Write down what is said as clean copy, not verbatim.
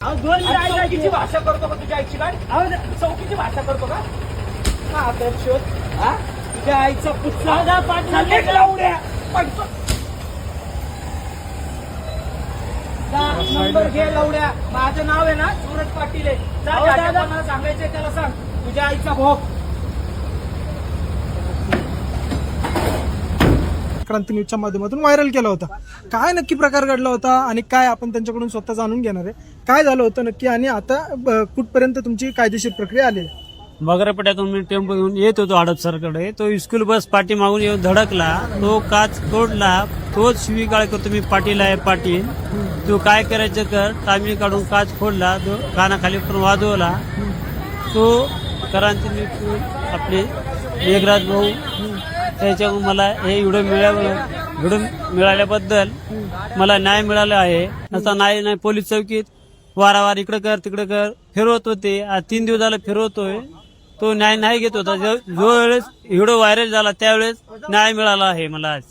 चौकीची भाषा करतो का तुझ्या आईची काय? चौकीची भाषा करतो का? शोध तुझ्या आईचा पुढचा लावड्या नंबर घे लावड्या. माझं नाव आहे ना सूरज पाटील आहे. कोणाला सांगायचंय त्याला सांग. तुझ्या आईचा भोग. क्रांती न्यूजच्या माध्यमातून व्हायरल केला होता. काय नक्की प्रकार घडला होता आणि काय आपण त्यांच्याकडून स्वतः जाणून घेणार आहे. काय झालं होतं नक्की आणि आता कुठपर्यंत तुमची कायदेशीर प्रक्रिया आली? बगरपेट्यातून मी टेम्पो घेऊन येत होतो हडपसरकडे. तो स्कूल बस पाठी मागून येऊन धडकला. तो काच तोडला. तोच शिवीगाळ करतो, मी पाटील आहे पाटील, तू काय करायचं कर. टायमिंग काढून काच फोडला. तो कानाखाली पण वाजवला. तो क्रांती आपले मेघराज भाऊ त्याच्याकडून मला हे व्हिडिओ मिळाल्याबद्दल मला न्याय मिळाला आहे. असा नाही पोलीस चौकीत वारंवार इकडे कर तिकडे कर फिरवत होते. आज 3 दिवस झाले फिरवतोय. तो न्याय नाही घेत होता. जो वेळेस व्हिडिओ व्हायरल झाला त्यावेळेस न्याय मिळाला आहे मला आज.